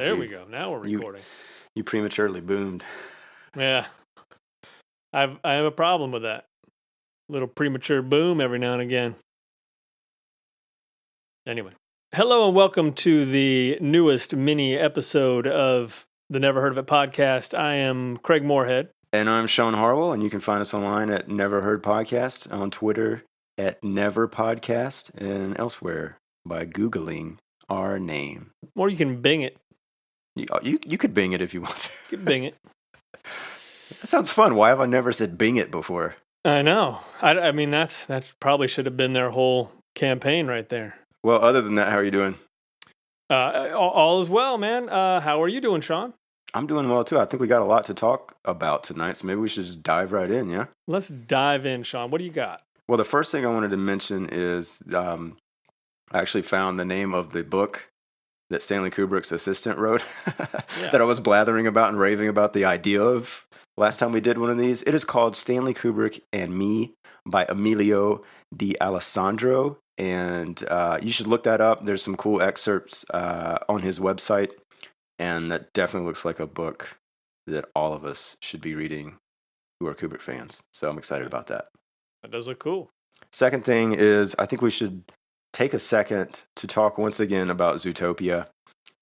There dude. we go. Now we're recording. You prematurely boomed. Yeah. I have a problem with that. Little premature boom every now and again. Anyway. Hello and welcome to the newest mini episode of the Never Heard of It podcast. I am Craig Moorhead. And I'm Shawn Harwell, and you can find us online at Never Heard Podcast, on Twitter at Never Podcast, and elsewhere by Googling our name. Or you can Bing it. You could Bing it if you want to. You can Bing it. That sounds fun. Why have I never said Bing it before? I know. I mean, that probably should have been their whole campaign right there. Well, other than that, how are you doing? All is well, man. How are you doing, Shawn? I'm doing well, too. I think we got a lot to talk about tonight, so maybe we should just dive right in, yeah? Let's dive in, Shawn. What do you got? Well, the first thing I wanted to mention is I actually found the name of the book that Stanley Kubrick's assistant wrote that I was blathering about and raving about the idea of last time we did one of these. It is called Stanley Kubrick and Me by Emilio de Alessandro, and you should look that up. There's some cool excerpts on his website, and that definitely looks like a book that all of us should be reading who are Kubrick fans. So I'm excited about that. That does look cool. Second thing is, I think we should take a second to talk once again about Zootopia.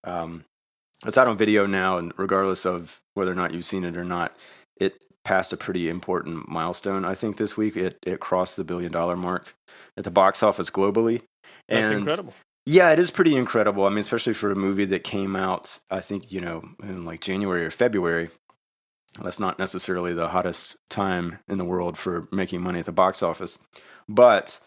It's out on video now, and regardless of whether or not you've seen it or not, it passed a pretty important milestone, I think, this week. It crossed the $1 billion mark at the box office globally. That's incredible. Yeah, it is pretty incredible. I mean, especially for a movie that came out, I think, in like January or February. That's not necessarily the hottest time in the world for making money at the box office. But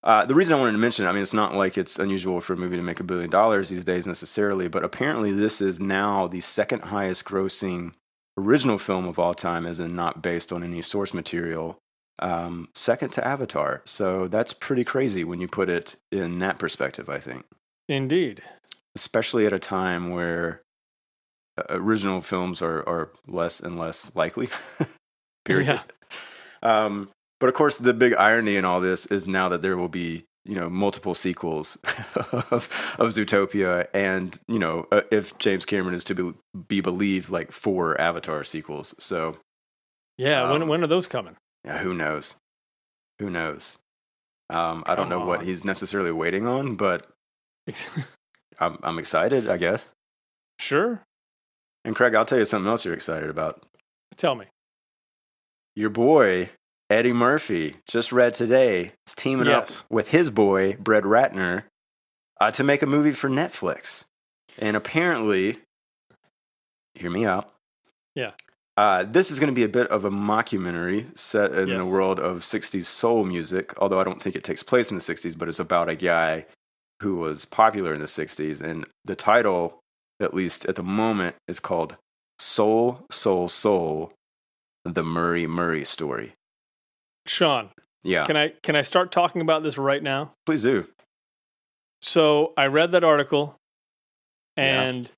the reason I wanted to mention it, I mean, it's not like it's unusual for a movie to make $1 billion these days necessarily, but apparently this is now the second highest grossing original film of all time, as in not based on any source material, second to Avatar. So that's pretty crazy when you put it in that perspective, I think. Indeed. Especially at a time where original films are less and less likely, period. Yeah. But of course, the big irony in all this is now that there will be, multiple sequels of Zootopia, and if James Cameron is to be believed, like 4 Avatar sequels. So, yeah, when are those coming? Yeah, who knows? I don't know what he's necessarily waiting on, but I'm excited, I guess. Sure. And Craig, I'll tell you something else you're excited about. Tell me. Your boy Eddie Murphy, just read today, is teaming up with his boy, Brett Ratner, to make a movie for Netflix. And apparently, hear me out. Yeah. This is going to be a bit of a mockumentary set in the world of 60s soul music, although I don't think it takes place in the 60s, but it's about a guy who was popular in the 60s. And the title, at least at the moment, is called Soul, Soul, Soul, The Murray Murray Story. Shawn, yeah. Can I start talking about this right now? Please do. So I read that article, and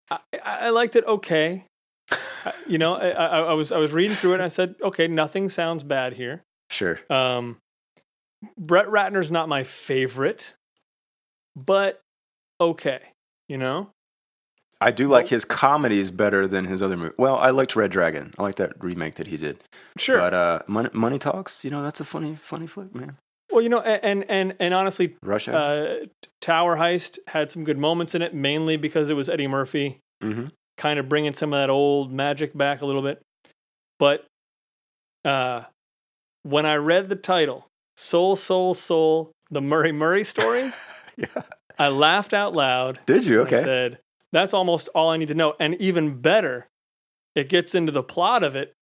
I liked it. Okay, I was reading through it, and I said, okay, nothing sounds bad here. Sure. Brett Ratner's not my favorite, but okay, I do like his comedies better than his other movies. Well, I liked Red Dragon. I like that remake that he did. Sure. But Money Talks, that's a funny flick, man. Well, and honestly, Rush Hour. Tower Heist had some good moments in it, mainly because it was Eddie Murphy, kind of bringing some of that old magic back a little bit. But when I read the title, Soul, Soul, Soul, The Murray Murray Story, I laughed out loud. Did you? Okay. I said, that's almost all I need to know. And even better, it gets into the plot of it,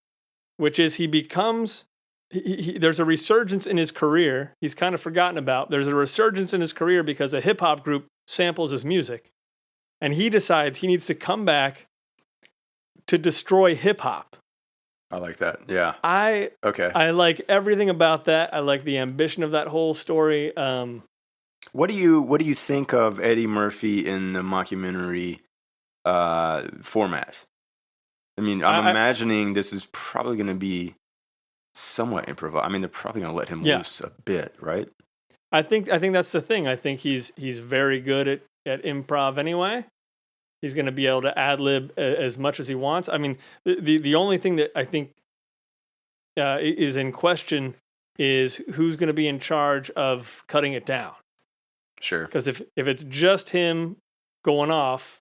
which is he becomes, there's a resurgence in his career. He's kind of forgotten about. There's a resurgence in his career because a hip-hop group samples his music. And he decides he needs to come back to destroy hip-hop. I like that, yeah. I like everything about that. I like the ambition of that whole story. What do you think of Eddie Murphy in the mockumentary format? I mean, I'm imagining this is probably going to be somewhat improv. I mean, they're probably going to let him loose a bit, right? I think that's the thing. I think he's very good at improv anyway. He's going to be able to ad lib as much as he wants. I mean, the only thing that I think is in question is who's going to be in charge of cutting it down. Sure. Because if it's just him going off,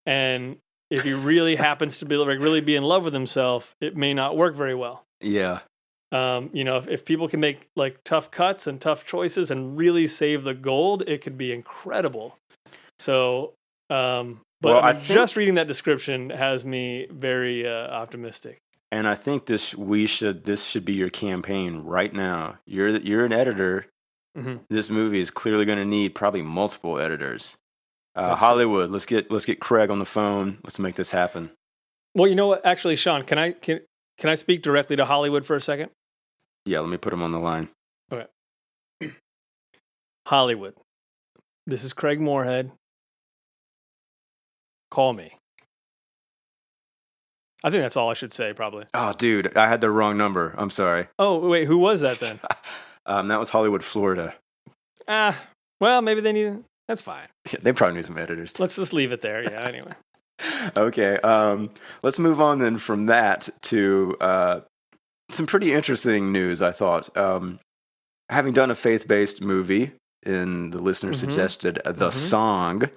and if he really happens to be like really be in love with himself, it may not work very well. Yeah. If people can make like tough cuts and tough choices and really save the gold, it could be incredible. So, just reading that description has me very optimistic. And I think this should be your campaign right now. You're an editor. Mm-hmm. This movie is clearly going to need probably multiple editors. Hollywood, let's get Craig on the phone. Let's make this happen. Well, you know what? Actually, Shawn, can I speak directly to Hollywood for a second? Yeah, let me put him on the line. Okay. Hollywood, this is Craig Moorhead. Call me. I think that's all I should say, probably. Oh, dude, I had the wrong number. I'm sorry. Oh, wait, who was that then? That was Hollywood, Florida. Well, maybe they need... That's fine. Yeah, they probably need some editors. Let's just leave it there. Yeah, anyway. Okay, let's move on then from that to some pretty interesting news, I thought. Having done a faith-based movie, and the listener suggested The Song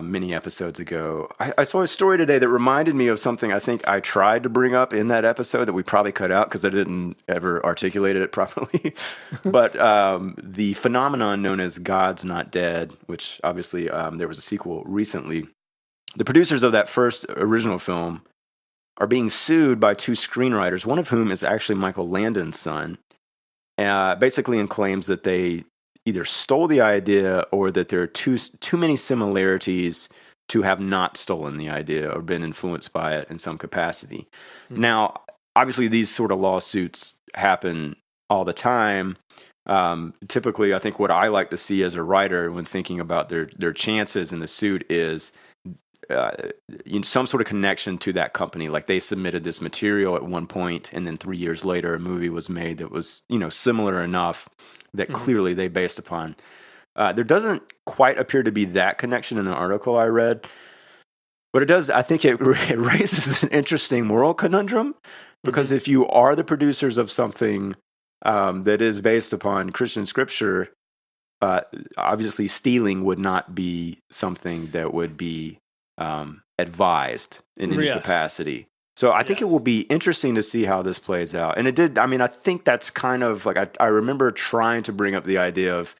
many episodes ago, I saw a story today that reminded me of something I think I tried to bring up in that episode that we probably cut out because I didn't ever articulate it properly. But the phenomenon known as God's Not Dead, which obviously there was a sequel recently. The producers of that first original film are being sued by two screenwriters, one of whom is actually Michael Landon's son, basically in claims that they either stole the idea or that there are too many similarities to have not stolen the idea or been influenced by it in some capacity. Mm-hmm. Now, obviously, these sort of lawsuits happen all the time. Typically, I think what I like to see as a writer when thinking about their chances in the suit is some sort of connection to that company. Like they submitted this material at one point, and then 3 years later, a movie was made that was similar enough that clearly they based upon. There doesn't quite appear to be that connection in the article I read, but it does. I think it raises an interesting moral conundrum, because if you are the producers of something that is based upon Christian scripture, obviously stealing would not be something that would be advised in any capacity. So I think it will be interesting to see how this plays out. And it did. I mean, I think that's kind of like I remember trying to bring up the idea of,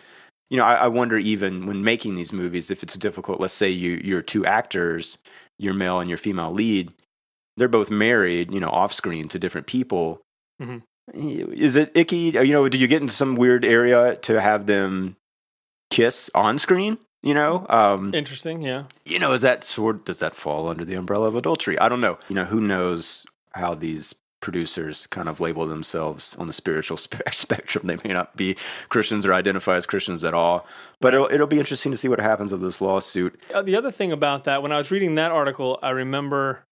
I wonder even when making these movies if it's difficult. Let's say you're two actors, your male and your female lead. They're both married, off screen to different people. Mm-hmm. Is it icky? Do you get into some weird area to have them kiss on screen? Interesting, yeah. Does that fall under the umbrella of adultery? I don't know. Who knows how these producers kind of label themselves on the spiritual spectrum. They may not be Christians or identify as Christians at all. But it'll be interesting to see what happens with this lawsuit. The other thing about that, when I was reading that article, I remember,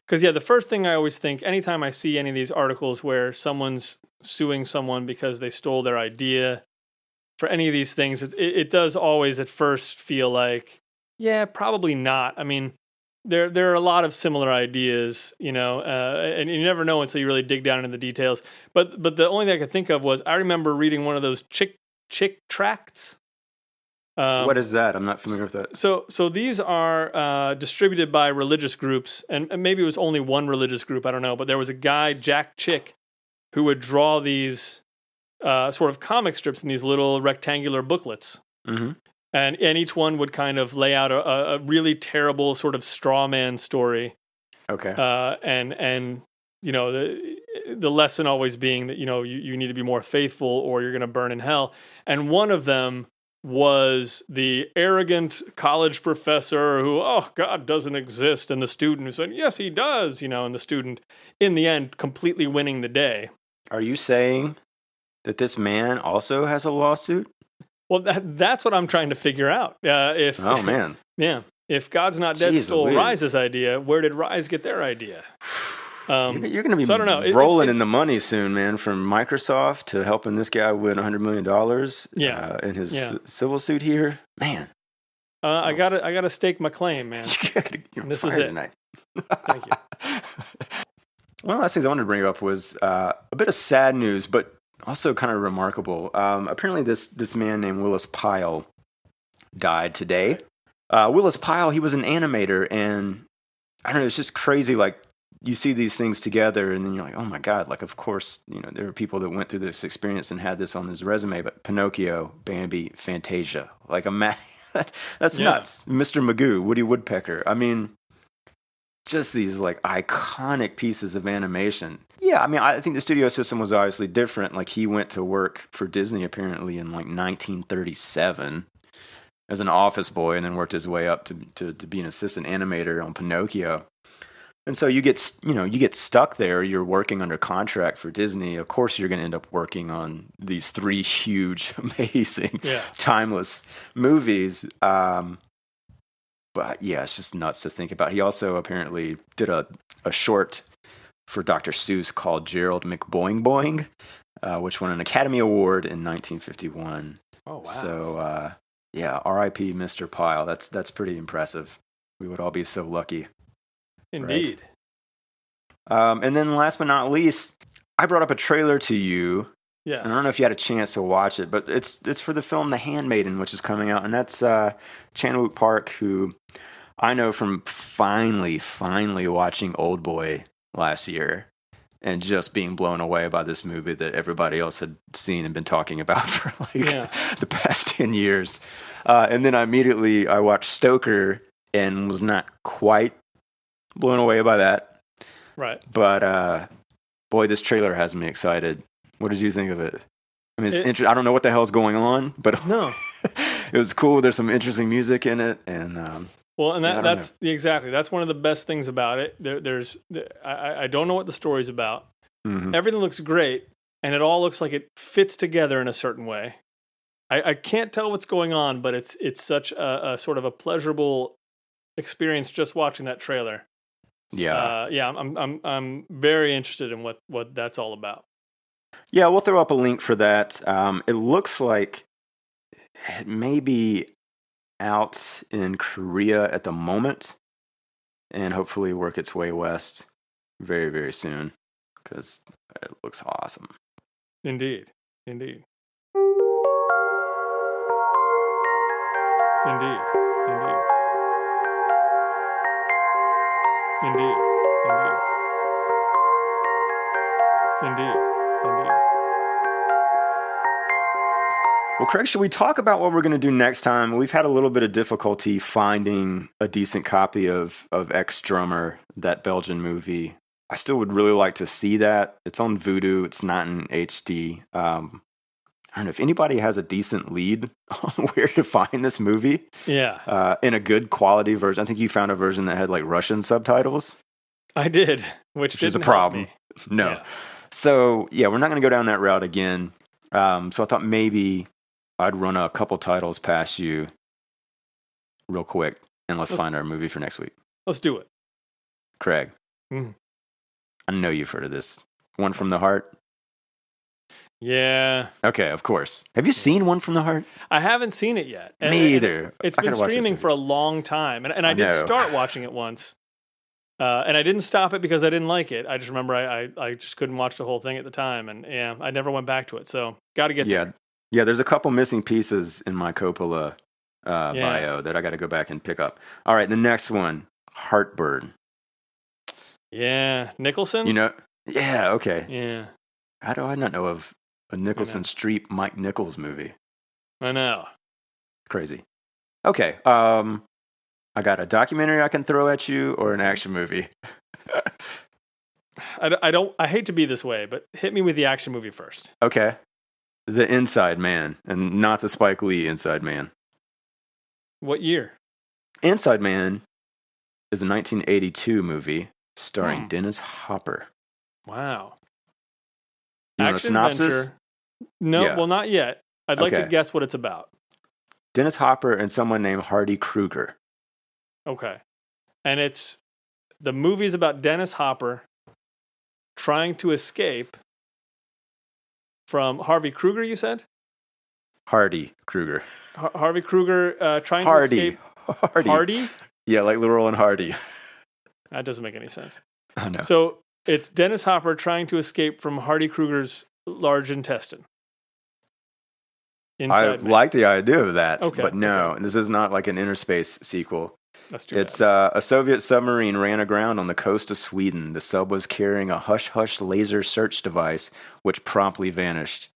because the first thing I always think, anytime I see any of these articles where someone's suing someone because they stole their idea, for any of these things, it does always at first feel like, probably not. I mean, there are a lot of similar ideas, and you never know until you really dig down into the details. But the only thing I could think of was I remember reading one of those chick tracts. What is that? I'm not familiar with that. So these are distributed by religious groups, and maybe it was only one religious group, I don't know. But there was a guy, Jack Chick, who would draw these sort of comic strips in these little rectangular booklets. Mm-hmm. And each one would kind of lay out a really terrible sort of straw man story. Okay. And the lesson always being that, you need to be more faithful or you're going to burn in hell. And one of them was the arrogant college professor who, God doesn't exist. And the student who said, yes, he does, and the student, in the end, completely winning the day. Are you saying that this man also has a lawsuit? Well, that's what I'm trying to figure out. If God's Not Dead stole Rise's idea, where did Rise get their idea? You're going to be rolling in the money soon, man, from Microsoft to helping this guy win $100 million in his civil suit here. Man. I gotta stake my claim, man. You're This is fired it. tonight. Thank you. One of the last things I wanted to bring up was a bit of sad news, but also kind of remarkable. Apparently, this man named Willis Pyle died today. Willis Pyle, he was an animator, and I don't know, it's just crazy. Like, you see these things together, and then you're like, oh my God, like, of course, there are people that went through this experience and had this on his resume, but Pinocchio, Bambi, Fantasia, like, that's nuts. Mr. Magoo, Woody Woodpecker. I mean, just these, like, iconic pieces of animation. Yeah, I mean, I think the studio system was obviously different. Like, he went to work for Disney, apparently, in, like, 1937 as an office boy, and then worked his way up to be an assistant animator on Pinocchio. And so you get stuck there. You're working under contract for Disney. Of course, you're going to end up working on these 3 huge, amazing, timeless movies. But yeah, it's just nuts to think about. He also apparently did a short for Dr. Seuss called Gerald McBoing Boing, which won an Academy Award in 1951. Oh wow! So yeah, R.I.P. Mr. Pyle. That's pretty impressive. We would all be so lucky. Indeed. Right? And then last but not least, I brought up a trailer to you. Yes. And I don't know if you had a chance to watch it, but it's for the film The Handmaiden, which is coming out. And that's Chan-wook Park, who I know from finally watching Oldboy last year and just being blown away by this movie that everybody else had seen and been talking about for the past 10 years. And then I watched Stoker and was not quite blown away by that. Right. But boy, this trailer has me excited. What did you think of it? I mean, it's interesting. I don't know what the hell's going on, but no, it was cool. There's some interesting music in it, and that's one of the best things about it. I don't know what the story's about. Mm-hmm. Everything looks great, and it all looks like it fits together in a certain way. I can't tell what's going on, but it's such a sort of a pleasurable experience just watching that trailer. Yeah, I'm very interested in what that's all about. Yeah, we'll throw up a link for that. It looks like it may be out in Korea at the moment, and hopefully work its way west very, very soon, because it looks awesome. Indeed. Indeed. Well, Craig, should we talk about what we're going to do next time? We've had a little bit of difficulty finding a decent copy of Ex-Drummer, that Belgian movie. I still would really like to see that. It's on Vudu. It's not in HD. I don't know if anybody has a decent lead on where to find this movie. Yeah. In a good quality version. I think you found a version that had like Russian subtitles. I did, which is a problem. No. Yeah. So, yeah, we're not going to go down that route again. So I thought maybe I'd run a couple titles past you real quick, and let's find our movie for next week. Let's do it. Craig, I know you've heard of this. One from the Heart? Yeah. Okay, of course. Have you seen One from the Heart? I haven't seen it yet. Me either. It's been streaming for a long time, and I did start watching it once. And I didn't stop it because I didn't like it. I just remember I just couldn't watch the whole thing at the time, and I never went back to it. So got to get there. Yeah, there's a couple missing pieces in my Coppola bio that I got to go back and pick up. All right, the next one, Heartburn. Yeah, Nicholson? Yeah, okay. Yeah. How do I not know of a Nicholson Streep Mike Nichols movie? I know. Crazy. Okay, I got a documentary I can throw at you or an action movie. I hate to be this way, but hit me with the action movie first. Okay. The Inside Man, and not the Spike Lee Inside Man. What year? Inside Man is a 1982 movie starring Dennis Hopper. Wow. You want a synopsis? Adventure. No, well, not yet. I'd like to guess what it's about. Dennis Hopper and someone named Hardy Kruger. Okay. And the movie's about Dennis Hopper trying to escape from Harvey Kruger, you said? Hardy Kruger. Harvey Kruger trying to escape Hardy. Hardy? Yeah, like Laurel and Hardy. That doesn't make any sense. I know. So it's Dennis Hopper trying to escape from Hardy Kruger's large intestine. I Inside Man. like the idea of that, Okay, but no, okay. this is not like an Inner Space sequel. That's too It's bad. a Soviet submarine ran aground on the coast of Sweden. The sub was carrying a hush-hush laser search device, which promptly vanished.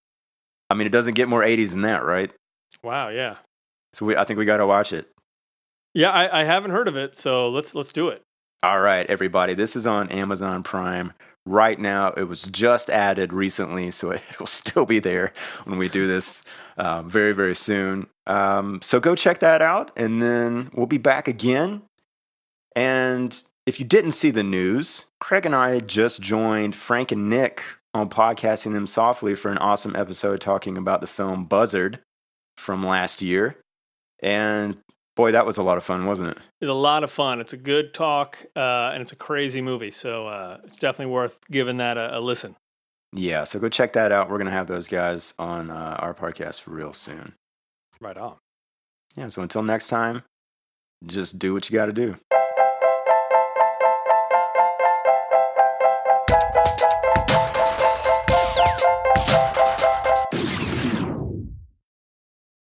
I mean, it doesn't get more 80s than that, right? Wow, yeah. So I think we got to watch it. Yeah, I haven't heard of it, so let's do it. All right, everybody. This is on Amazon Prime right now. It was just added recently, so it will still be there when we do this very, very soon. So go check that out, and then we'll be back again. And if you didn't see the news, Craig and I just joined Frank and Nick on Podcasting Them Softly for an awesome episode talking about the film Buzzard from last year. And boy, that was a lot of fun, wasn't it? It's a lot of fun. It's a good talk, and it's a crazy movie. So it's definitely worth giving that a listen. Yeah, so go check that out. We're going to have those guys on our podcast real soon. Right on. Yeah, so until next time, just do what you got to do.